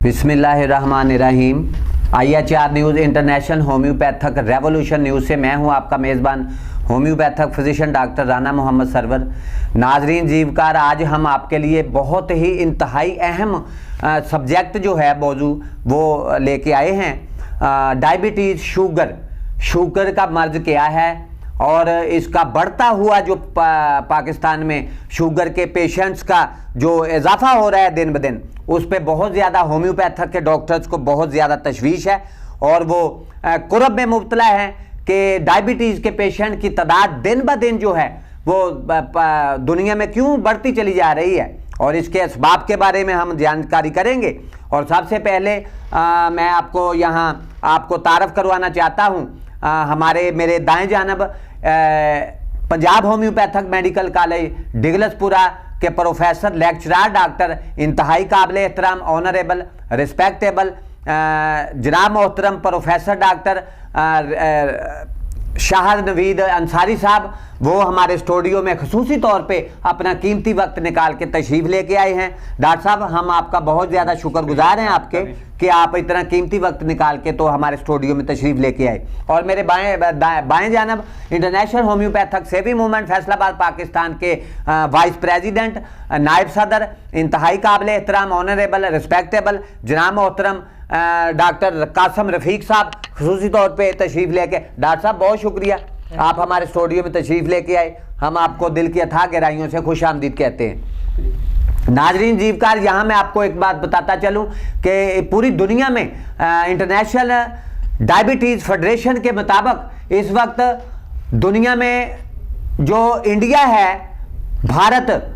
बिस्मिल्लाहिर्रहमानिर्रहीम। IHR news international homeopathic revolution news से मैं हूं आपका मेज़बान homeopathic physician doctor Rana Mohammad Sarwar. नाजरीन जीवकार, आज हम आपके लिए बहुत ही इंतहाई अहम सब्जेक्ट जो है मौजू वो लेके आए हैं। डायबिटीज़, शुगर का मर्ज क्या है और इसका बढ़ता हुआ जो पाकिस्तान में शुगर के पेशेंट्स का जो इजाफा हो रहा है दिन ब दिन, उस पर बहुत ज़्यादा होम्योपैथिक के डॉक्टर्स को बहुत ज़्यादा तशवीश है और वो कुरब में मुब्तला है कि डायबिटीज़ के पेशेंट की तादाद दिन ब दिन जो है वो दुनिया में क्यों बढ़ती चली जा रही है और इसके असबाब के बारे में हम जानकारी करेंगे। और सबसे पहले मैं आपको तारफ़ करवाना चाहता हूँ। मेरे दाएं जानब पंजाब होम्योपैथिक मेडिकल कॉलेज डिगलसपुरा के प्रोफेसर लेक्चरर डॉक्टर इंतहाई काबिल एहतराम ऑनरेबल रिस्पेक्टेबल जनाब मोहतरम प्रोफेसर डॉक्टर शाह नवीद अंसारी साहब, वो हमारे स्टूडियो में खसूसी तौर पे अपना कीमती वक्त निकाल के तशरीफ़ लेके आए हैं। डॉक्टर साहब, हम आपका बहुत ज़्यादा शुक्रगुजार हैं आपके कि आप इतना कीमती वक्त निकाल के तो हमारे स्टूडियो में तशरीफ़ लेके आए। और मेरे बाएं जानब international homeopathic saving movement Faisalabad Pakistan के वाइस प्रेसिडेंट नायब सदर इंतहाई काबिल एहतराम ऑनरेबल रिस्पेक्टेबल जनाब मोहतरम डॉक्टर कासम रफ़ीक साहब खसूसी तौर पे तशरीफ़ लेके। डॉक्टर साहब, बहुत शुक्रिया आप हमारे स्टूडियो में तशरीफ़ लेके आए। हम आपको दिल की अथाह गहराइयों से खुश आमदीद कहते हैं। नाजरीन जीवकार, यहाँ मैं आपको एक बात बताता चलूँ कि पूरी दुनिया में इंटरनेशनल डायबिटीज़ फेडरेशन के मुताबिक इस वक्त दुनिया में जो इंडिया है, भारत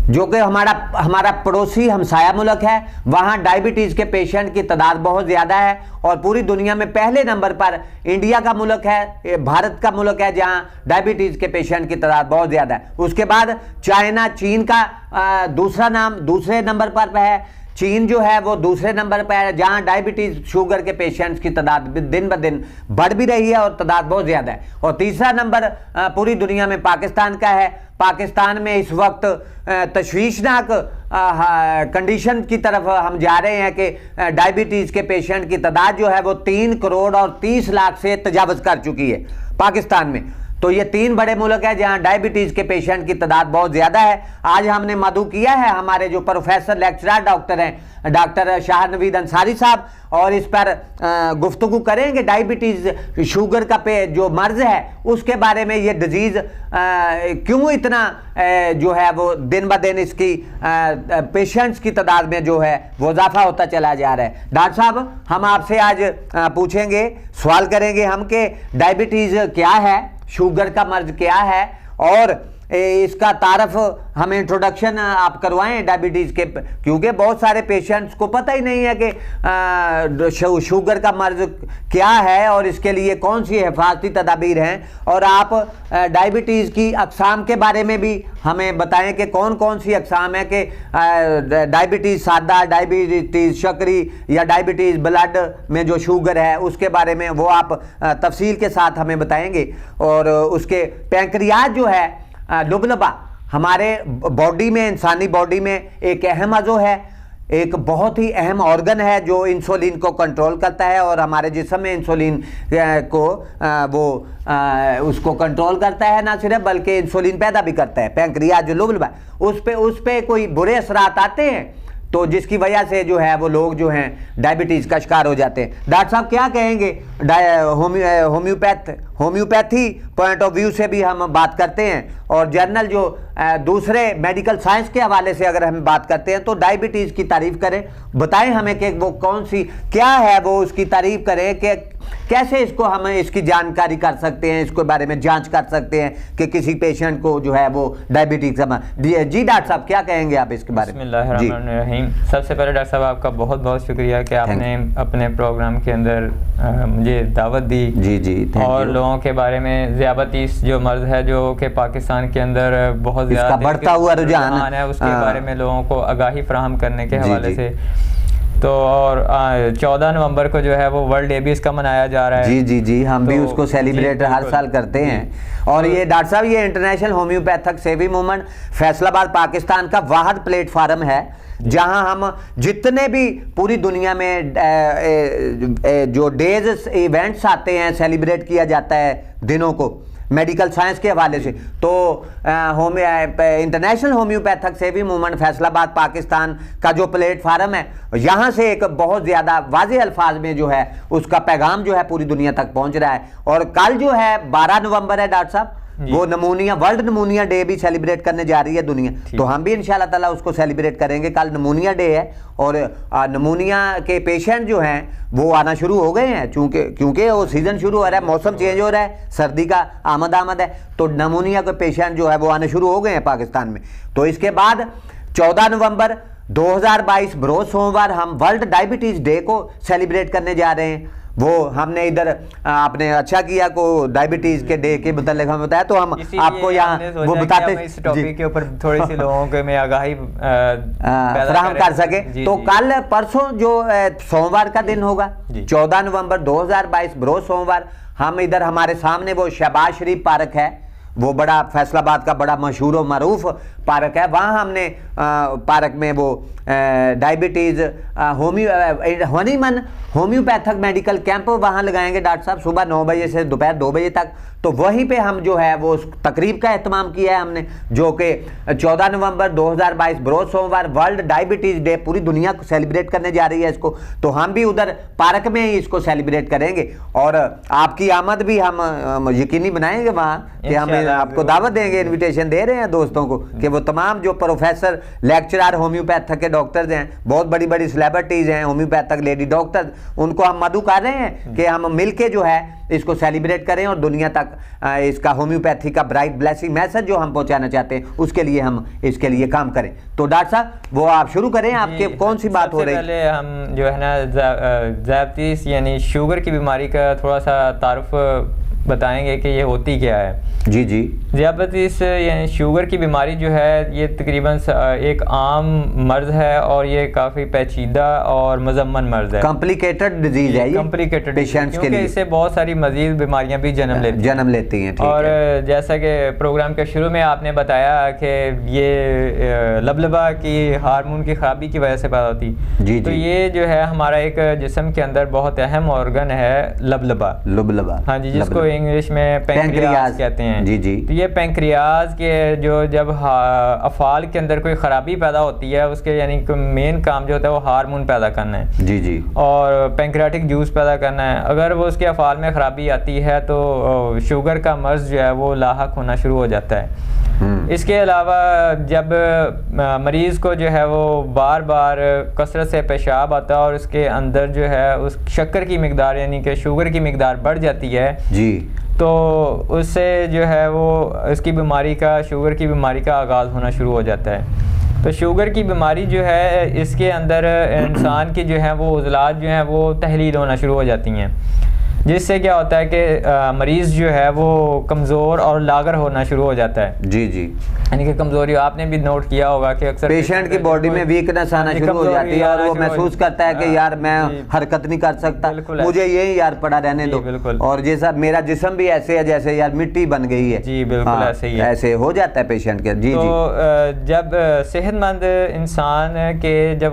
जो कि हमारा पड़ोसी हमसाया मुल्क है, वहाँ डायबिटीज़ के पेशेंट की तादाद बहुत ज़्यादा है और पूरी दुनिया में पहले नंबर पर इंडिया का मुल्क है, भारत का मुल्क है, जहाँ डायबिटीज़ के पेशेंट की तादाद बहुत ज़्यादा है। उसके बाद चीन का दूसरे नंबर पर है। चीन जो है वो दूसरे नंबर पर है, जहाँ डायबिटीज़ शुगर के पेशेंट्स की तादाद दिन ब दिन बढ़ भी रही है और तादाद बहुत ज़्यादा है। और तीसरा नंबर पूरी दुनिया में पाकिस्तान का है। पाकिस्तान में इस वक्त तशवीशनाक कंडीशन की तरफ हम जा रहे हैं कि डायबिटीज़ के पेशेंट की तादाद जो है वो 3 करोड़ और 30 लाख से तजावज़ कर चुकी है पाकिस्तान में। तो ये 3 बड़े मुल्क है जहाँ डायबिटीज़ के पेशेंट की तादाद बहुत ज़्यादा है। आज हमने मदऊ किया है हमारे जो प्रोफेसर लेक्चरर डॉक्टर हैं डॉक्टर शाह नवीद अंसारी साहब, और इस पर गुफ्तगू करेंगे डायबिटीज़ शुगर का जो मर्ज है उसके बारे में। ये डिजीज़ क्यों इतना जो है वो दिन ब दिन इसकी पेशेंट्स की तादाद में जो है वो इजाफा होता चला जा रहा है। डॉक्टर साहब, हम आपसे आज पूछेंगे, सवाल करेंगे हम कि डायबिटीज़ क्या है, शुगर का मर्ज क्या है और इसका तारफ़ हमें इंट्रोडक्शन आप करवाएं डायबिटीज़ के, क्योंकि बहुत सारे पेशेंट्स को पता ही नहीं है कि शुगर का मर्ज क्या है और इसके लिए कौन सी हिफाजती तदाबीर हैं। और आप डायबिटीज़ की अक़साम के बारे में भी हमें बताएं कि कौन कौन सी अक़साम है कि डायबिटीज़ सादा, डायबिटीज़ शकरी या डायबिटीज़ ब्लड में जो शुगर है उसके बारे में वो आप तफसील के साथ हमें बताएंगे। और उसके पैंक्रियाज जो है लुबलबा हमारे बॉडी में, इंसानी बॉडी में एक अहम अज़ो है, एक बहुत ही अहम ऑर्गन है जो इंसुलिन को कंट्रोल करता है और हमारे जिस्म में इंसुलिन को उसको कंट्रोल करता है, ना सिर्फ बल्कि इंसुलिन पैदा भी करता है। पैंक्रियाज जो लुबलबा उस पे कोई बुरे असरात आते हैं तो जिसकी वजह से जो है वो लोग जो हैं डायबिटीज़ का शिकार हो जाते हैं। डॉक्टर साहब, क्या कहेंगे? होम्योपैथी पॉइंट ऑफ व्यू से भी हम बात करते हैं और जर्नल जो दूसरे मेडिकल साइंस के हवाले से अगर हम बात करते हैं तो डायबिटीज़ की तारीफ़ करें, बताएं हमें कि वो कौन सी क्या है, वो उसकी तारीफ़ करें कि कैसे इसको हम इसकी जानकारी कर सकते हैं, इसके बारे में जांच कर सकते हैं कि किसी पेशेंट को जो है वो डायबिटीज़ का। जी डॉक्टर साहब, क्या कहेंगे आप इसके बारे में? बिस्मिल्लाहिर्रहमानिर्रहीम। सबसे पहले डॉक्टर साहब आपका बहुत बहुत शुक्रिया कि आपने अपने प्रोग्राम के अंदर मुझे दावत दी। जी और लोगों के बारे में ज़ियाबतीस जो मर्ज है जो कि पाकिस्तान के अंदर बहुत ज़्यादा बढ़ता हुआ रुझान है, उसके बारे में लोगों को आगाही फराहम करने के हवाले से। तो और 14 नवंबर को जो है वो वर्ल्ड रेबीज का मनाया जा रहा है। जी हम भी उसको सेलिब्रेट हर साल करते हैं। और ये डॉक्टर साहब, ये international homeopathic saving movement Faisalabad Pakistan का वाहिद प्लेटफार्म है जहां हम जितने भी पूरी दुनिया में जो डेज इवेंट्स आते हैं, सेलिब्रेट किया जाता है दिनों को मेडिकल साइंस के हवाले से, तो international homeopathic saving movement Faisalabad Pakistan का जो प्लेटफार्म है, यहाँ से एक बहुत ज़्यादा वाज़े अल्फाज में जो है उसका पैगाम जो है पूरी दुनिया तक पहुँच रहा है। और कल जो है 12 नवंबर है डॉक्टर साहब, वो नमूनिया वर्ल्ड नमूनिया डे भी सेलिब्रेट करने जा रही है दुनिया, तो हम भी इंशाल्लाह ताला उसको सेलिब्रेट करेंगे। कल नमूनिया डे है और नमूनिया के पेशेंट जो हैं वो आना शुरू हो गए हैं, क्योंकि वो सीज़न शुरू हो रहा है, मौसम चेंज हो रहा है, सर्दी का आमद है, तो नमूनिया के पेशेंट जो है वो आने शुरू हो गए हैं पाकिस्तान में। तो इसके बाद 14 नवंबर 2022 बरोज सोमवार हम वर्ल्ड डायबिटीज़ डे को सेलिब्रेट करने जा रहे हैं। वो हमने इधर आपने अच्छा किया को डायबिटीज के डे के मतलब हमें बताया, तो हम आपको यहाँ वो बताते इस टॉपिक के ऊपर थोड़ी सी लोगों के में आगाही फराहम कर सके। तो कल परसों जो सोमवार का दिन होगा 14 नवंबर 2022 बरोज सोमवार, हम इधर हमारे सामने वो शहबाज शरीफ पार्क है, वो बड़ा फैसलाबाद का बड़ा मशहूर और मरूफ पार्क है, वहाँ हमने पार्क में वो diabetes Hahnemann homeopathic medical camp वहाँ लगाएंगे डॉक्टर साहब, सुबह 9 बजे से दोपहर 2 बजे तक। तो वहीं पे हम जो है वो तकरीब का एहतमाम किया है हमने, जो कि 14 नवंबर 2022 बरोज सोमवार वर्ल्ड डायबिटीज़ डे, पूरी दुनिया को सेलिब्रेट करने जा रही है इसको, तो हम भी उधर पार्क में ही इसको सेलिब्रेट करेंगे। और आपकी आमद भी हम यकीनी बनाएंगे वहाँ कि हम आपको दावत देंगे, इन्विटेशन दे रहे हैं दोस्तों को कि वो तमाम जो प्रोफेसर लेक्चरर होम्योपैथिक के डॉक्टर्स हैं, बहुत बड़ी बड़ी सेलिब्रिटीज़ हैं होम्योपैथिक लेडी डॉक्टर, उनको हम मदऊ कर रहे हैं कि हम मिल के जो है इसको सेलिब्रेट करें और दुनिया तक इसका होम्योपैथी का ब्राइट ब्लेसिंग मैसेज जो हम पहुंचाना चाहते हैं उसके लिए हम इसके लिए काम करें। तो डॉक्टर साहब वो आप शुरू करें, आपके कौन सी बात हो रही है? पहले हम जो है ना ज़ायबिटीज़ यानी शुगर की बीमारी का थोड़ा सा तारुफ बताएंगे कि ये होती क्या है। जी जी। ज़ायबिटीज़ यानी शुगर की बीमारी जो है ये तकरीबन एक आम मर्ज़ है और ये काफ़ी पेचीदा और मुज़म्मन मर्ज़ है, कॉम्प्लिकेटेड डिजीज़ है, कॉम्प्लिकेटेड पेशेंट्स के लिए, इससे बहुत सारी मजीद बीमारियां भी जन्म लेती हैं। और जैसा कि प्रोग्राम के शुरू में आपने बताया कि ये लबलबा की हार्मोन की खराबी की वजह से पैदा होती, जी तो जी। ये जो है हमारा एक जिस्म के अंदर बहुत अहम ऑर्गन है लबलबा, हाँ जी, जिसको इंग्लिश में पैंक्रियाज कहते हैं। जी जी। तो ये पैंक्रियाज के जो जब अफाल के अंदर कोई ख़राबी पैदा होती है, उसके यानी मेन काम जो होता है वो हार्मोन पैदा करना है, जी जी, और पैंक्रियाटिक जूस पैदा करना है। अगर वो उसके अफाल में ख़राबी आती है तो शुगर का मर्ज़ जो है वो लाहक होना शुरू हो जाता है। इसके अलावा जब मरीज़ को जो है वो बार बार कसरत से पेशाब आता है और उसके अंदर जो है उस शक्कर की मिकदार यानी कि शुगर की मिकदार बढ़ जाती है जी, तो उससे जो है वो इसकी बीमारी का शुगर की बीमारी का आगाज़ होना शुरू हो जाता है। तो शुगर की बीमारी जो है इसके अंदर इंसान की जो है वो उज़लात जो हैं वो तहलील होना शुरू हो जाती हैं, जिससे क्या होता है कि मरीज़ जो है वो कमज़ोर और लागर होना शुरू हो जाता है। जी जी, यानी कि कमज़ोरी आपने भी नोट किया होगा कि अक्सर पेशेंट की बॉडी में वीकनेस आना शुरू हो जाती है और वो महसूस करता है कि यार मैं हरकत नहीं कर सकता, मुझे यही यार पड़ा रहने दो, और जैसा मेरा जिस्म भी ऐसे है जैसे यार मिट्टी बन गई है। जी बिल्कुल, ऐसे ही ऐसे हो जाता है पेशेंट के। जी तो जब सेहतमंद इंसान के जब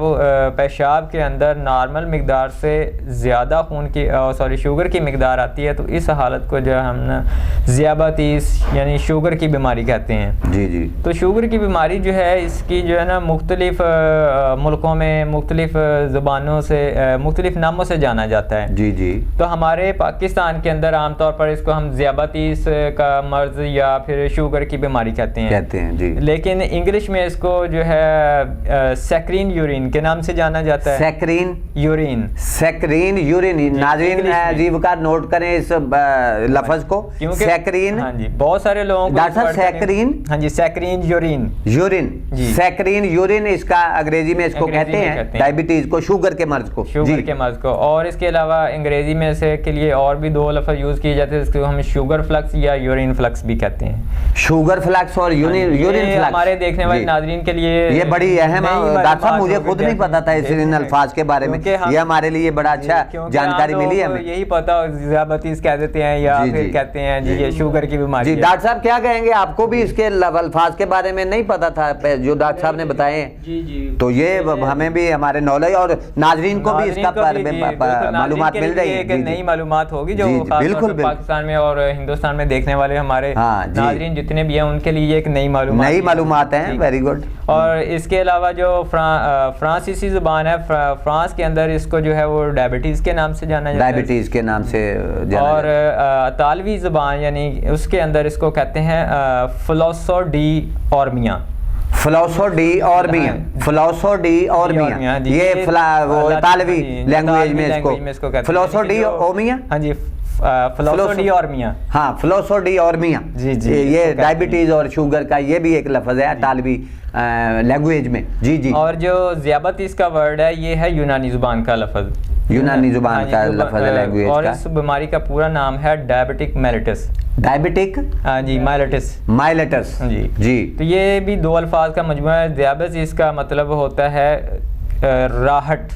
पेशाब के अंदर नॉर्मल मिकदार से ज़्यादा खून की शुगर की मिकदार आती है, तो इस हालत को जो हम ना ज़ियाबतीस यानी शुगर की बीमारी कहते हैं। जी जी। तो शुगर की बीमारी जो है इसकी जो है ना मुख्तलिफ मुल्कों में मुख्तलिफ ज़ुबानों से मुख्तलिफ नामों से जाना जाता है। जी जी। तो हमारे पाकिस्तान के अंदर आमतौर पर इसको हम ज़ियाबतीस का मर्ज़ या फिर शुगर की बीमारी कहते हैं जी, लेकिन इंग्लिश में इसको जो है सैक्रीन यूरिन के नाम से जाना जाता है। सैक्रीन यूरिन नाज़रीन अजीब का नोट करें इस लफ्ज़ को, सैक्रीन। हाँ जी, बहुत सारे लोगों को सैक्रीन, हाँ जी, सैक्रीन यूरिन सैक्रीन यूरिन इसका अंग्रेजी में इसको कहते हैं, डायबिटीज को, शुगर के मर्ज को, और इसके अलावा अंग्रेजी में से के लिए और भी दो लफ्ज़ यूज किए जाते हैं, इसको हम शुगर फ्लक्स या यूरिन फ्लक्स भी कहते हैं। शुगर फ्लक्स और यूरिन फ्लक्स हमारे देखने वाले नाज़रीन के लिए ये बड़ी अहम, डॉक्टर साहब मुझे खुद नहीं पता था इन अल्फाज के बारे में, ये हमारे लिए बड़ा अच्छा जानकारी मिली है। यही पता ज़ियाबतीस कह देते हैं या फिर कहते हैं जी ये शुगर की बीमारी। जी डॉक्टर साहब क्या कहेंगे, आपको भी इसके अल्फाज के बारे में नहीं पता था जो डॉक्टर साहब ने बताए? जी जी, तो ये हमें भी हमारे नॉलेज और नाजरीन को भी इसका मालूमात मिल रही है, नई मालूमात होगी जो बिल्कुल पाकिस्तान में और हिंदुस्तान में देखने वाले हमारे नाजरीन जितने भी हैं उनके लिए एक नई मालूमात है। Very good. और इसके अलावा जो फ्रांसीसी जुबान है, फ्रांस के अंदर इसको जो है वो डायबिटीज़ के नाम से जाना जाता है, डायबिटीज के नाम से और इतालवी जुबान यानी उसके अंदर इसको कहते हैं फ्लोसो डी ऑर्मिया। फ्लोसो डी ऑर्मिया, फ्लोसो डी ऑर्मिया, ये वो इतालवी लैंग्वेज में इसको फ्लोसो डी ऑर्मिया। हाँ जी, फ्लोसो डी ऑर्मिया। हाँ, फ्लोसो डी ऑर्मिया। जी जी, ये डायबिटीज और शुगर का ये भी एक लफ्ज है इतालवी लैंग्वेज में। जी जी। और जो ज़ियाबतीस का वर्ड है ये है यूनानी जुबान का लफ्ज, यूनानी जुबान का लफ्ज है लैंग्वेज का। और इस बीमारी का पूरा नाम है डायबिटिक मेलिटस। डायबिटिक, हाँ जी, माइलेटस। माइलेटस जी जी। तो ये भी दो अल्फाज का मजमूआ है। ज़ियाबतीस का मतलब होता है राहत,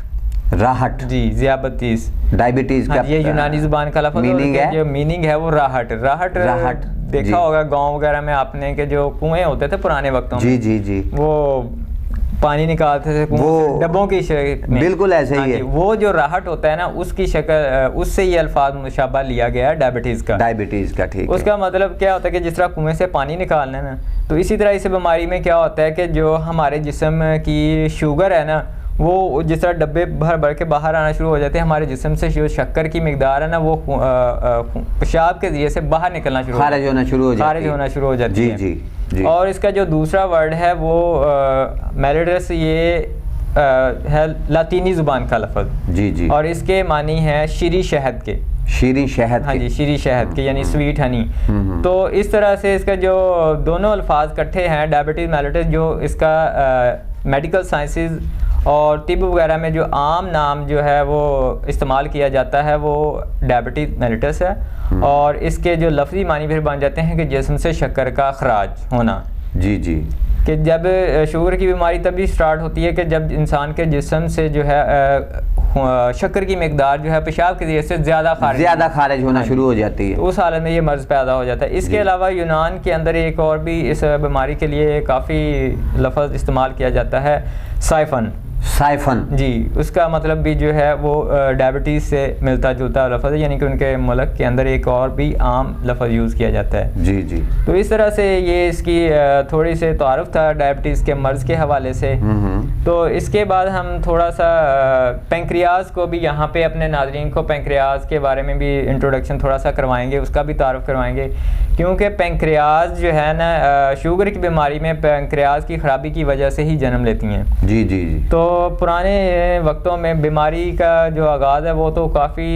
राहत जी, ज़ियाबतीस। डायबिटीज का ये यूनानी जुबान का लफ्ज मीनिंग है, जो मीनिंग है वो राहत। राहत देखा होगा गांव वगैरह में आपने के जो कुएं होते थे पुराने वक्तों में। जी जी जी। वो पानी निकालते थे वो डब्बों की शक्ल में, बिल्कुल ऐसे ही है। वो जो राहत होता है ना उसकी शक्ल, उससे ये अल्फाज मुशाबा लिया गया है डायबिटीज़ का। डायबिटीज का, ठीक है। उसका मतलब क्या होता है कि जिस तरह कुएं से पानी निकालना है ना, तो इसी तरह इस बीमारी में क्या होता है कि जो हमारे जिस्म की शुगर है ना वो जिस तरह डब्बे भर भर के बाहर आना शुरू हो जाते हैं, हमारे जिस्म से जो शक्कर की मिकदार है ना वो पेशाब के जरिए से बाहर निकलना शुरू, खारिज होना शुरू हो जाती है। जी जी। और इसका जो दूसरा वर्ड है वो मेलिटस, ये है लातीनी जुबान का लफ्ज। जी जी। और इसके मानी है शीरी शहद के। शीरी शहद, हाँ जी, शीरी शहद के यानी स्वीट हनी। तो इस तरह से इसका जो दोनों अल्फाज इकट्ठे हैं डायबिटीज मेलिटस, जो इसका मेडिकल साइंसेज और तिब वगैरह में जो आम नाम जो है वो इस्तेमाल किया जाता है वो डायबिटीज मेलिटस है। और इसके जो लफ्ज़ी मानी फिर बन जाते हैं कि जिस्म से शक्कर का खराज होना। जी जी। कि जब शुगर की बीमारी तभी स्टार्ट होती है कि जब इंसान के जिस्म से जो है शक्कर की मिकदार जो है पेशाब के जरिए से ज़्यादा खारिज होना शुरू हो जाती है। उस हालत में ये मर्ज़ पैदा हो जाता है। इसके अलावा यूनान के अंदर एक और भी इस बीमारी के लिए काफ़ी लफ्ज़ इस्तेमाल किया जाता है, साइफन। साइफन, जी, उसका मतलब भी जो है वो डायबिटीज़ से मिलता जुलता लफ्ज़ है, यानी कि उनके मुल्क के अंदर एक और भी आम लफ्ज़ यूज़ किया जाता है। जी जी। तो इस तरह से ये इसकी थोड़ी से तारुफ था डायबिटीज़ के मर्ज़ के हवाले से। तो इसके बाद हम थोड़ा सा पेंक्रियाज को भी यहाँ पे अपने नाज़रीन को पेंक्रियाज के बारे में भी इंट्रोडक्शन थोड़ा सा करवाएंगे, उसका भी तारुफ करवाएंगे, क्योंकि पेंक्रियाज जो है ना शुगर की बीमारी में पेंक्रियाज की ख़राबी की वजह से ही जन्म लेती हैं। जी जी जी। तो पुराने वक्तों में बीमारी का जो आगाज़ है वो तो काफ़ी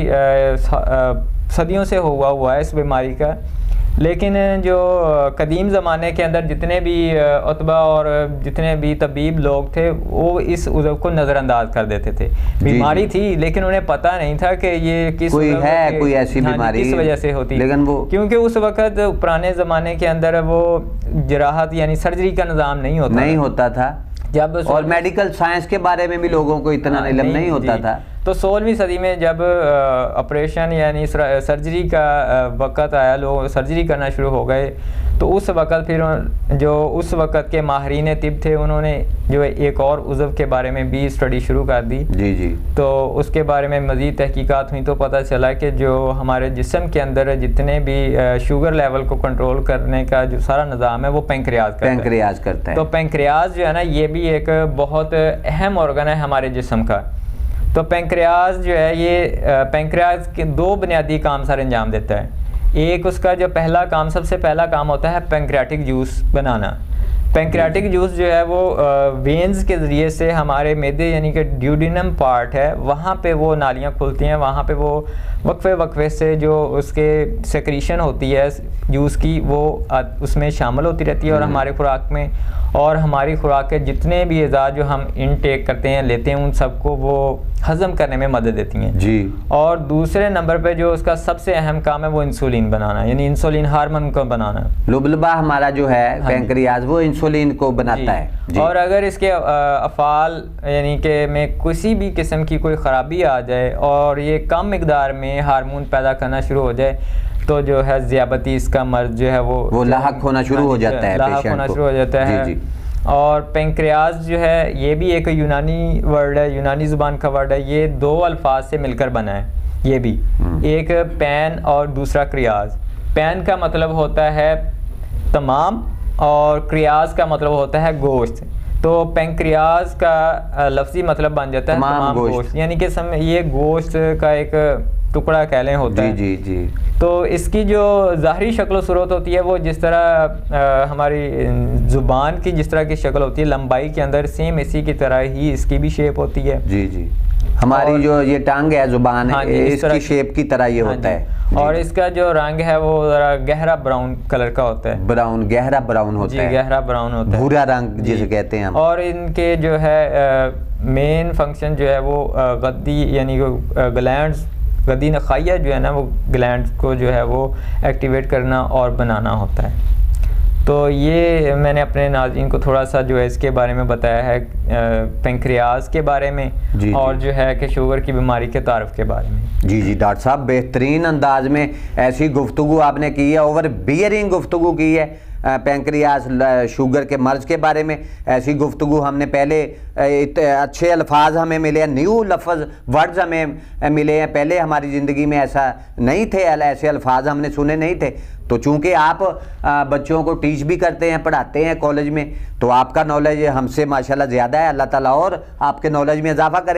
सदियों से हुआ है इस बीमारी का, लेकिन जो कदीम ज़माने के अंदर जितने भी उतबा और जितने भी तबीब लोग थे वो इस उज़व को नज़रअंदाज कर देते थे। बीमारी थी लेकिन उन्हें पता नहीं था कि ये कोई ऐसी बीमारी किस वजह से होती, लेकिन वो क्योंकि उस वक़्त पुराने ज़माने के अंदर वो जराहत यानी सर्जरी का निज़ाम नहीं होता था। जब और मेडिकल साइंस के बारे में भी लोगों को इतना इल्म नहीं होता था। तो 16वीं सदी में जब ऑपरेशन यानी सर्जरी का वक़्त आया, लोग सर्जरी करना शुरू हो गए, तो उस वक़्त फिर जो उस वक़्त के माहिरीन तिब थे उन्होंने जो एक और उज़व के बारे में भी स्टडी शुरू कर दी। जी जी। तो उसके बारे में मज़ीद तहकीकात हुई तो पता चला कि जो हमारे जिस्म के अंदर जितने भी शुगर लेवल को कंट्रोल करने का जो सारा निज़ाम है वो पेंक्रियाज करता है। तो पेंक्रियाज जो है ना ये भी एक बहुत अहम ऑर्गन है हमारे जिस्म का। तो पेंक्रियाज जो है ये पेंक्रियाज के दो बुनियादी काम सर अंजाम देता है। एक उसका जो सबसे पहला काम होता है पेंक्रियाटिक जूस बनाना। पेंक्रियाटिक जूस जो है वो वेन्स के ज़रिए से हमारे मैदे यानी कि ड्यूडिनम पार्ट है वहाँ पे वो नालियाँ खुलती हैं, वहाँ पे वो वक्फे से जो उसके सेक्रीशन होती है जूस की वो उसमें शामिल होती रहती है और हमारे खुराक में, और हमारी खुराक के जितने भी अज़ा जो हम इनटेक करते हैं लेते हैं उन सबको वो हज़म करने में मदद देती हैं जी। और दूसरे नंबर पे जो उसका सबसे अहम काम है वो इंसुलिन बनाना, यानी इंसुलिन हार्मोन को बनाना। लुबलबा हमारा जो है पेंक्रियाज वो इंसुलिन को बनाता है जी। और अगर इसके अफ़ाल यानी कि में किसी भी किस्म की कोई ख़राबी आ जाए और ये कम मिकदार में हार्मोन पैदा करना शुरू हो जाए तो जो है ज़ियाबतीस का मर्ज जो है वो लाहक होना शुरू हो जाता है, लाहक होना शुरू हो जाता है जी। और पेंक्रियाज जो है ये भी एक यूनानी वर्ड है, यूनानी ज़ुबान का वर्ड है, ये दो अल्फाज से मिलकर बना है। ये भी एक पैन और दूसरा क्रियाज। पैन का मतलब होता है तमाम और क्रियाज का मतलब होता है गोश्त। तो पेंक्रियाज का लफ्ज़ी मतलब बन जाता है तमाम गोश्त, यानी कि ये गोश्त का एक टुकड़ा कह लें होता है जी जी। तो इसकी जो ज़ाहरी शक्ल सूरत होती है वो जिस तरह हमारी ज़ुबान की जिस तरह की शक्ल होती है लंबाई के अंदर, सेम इसी की तरह ही इसकी भी शेप होती है जी जी। हमारी जो ये टांग है ज़ुबान हाँ है इसकी शेप की तरह ये होता है और इसका जो रंग है वो ज़रा गहरा ब्राउन कलर का होता है। ब्राउन, गहरा ब्राउन होता है, गहरा ब्राउन होता है, भूरा रंग जिसे कहते हैं हम। और इनके जो है मेन फंक्शन जो है वो गद्दी यानी ग्लैंड्स, गद्दी नखाइया जो है ना वो ग्लैंड्स को जो है वो एक्टिवेट करना और बनाना होता है। तो ये मैंने अपने नाज़रीन को थोड़ा सा जो है इसके बारे में बताया है पेंक्रियाज के बारे में जी, और जी। जो है कि शुगर की बीमारी के तारफ़ के बारे में। जी जी डॉक्टर साहब, बेहतरीन अंदाज में ऐसी गुफ्तगू आपने की है, ओवर बियरिंग गुफ्तगू की है पेंक्रियाज शुगर के मर्ज के बारे में। ऐसी गुफ्तगू हमने पहले अच्छे अल्फाज हमें मिले हैं, न्यू लफ्ज़ वर्ड्स हमें मिले हैं, पहले हमारी ज़िंदगी में ऐसा नहीं थे, ऐसे अल्फाज हमने सुने नहीं थे। तो चूँकि आप बच्चों को टीच भी करते हैं, पढ़ाते हैं कॉलेज में, तो आपका नॉलेज हमसे माशाल्लाह ज़्यादा है। अल्लाह ताला और आपके नॉलेज में इजाफा करे।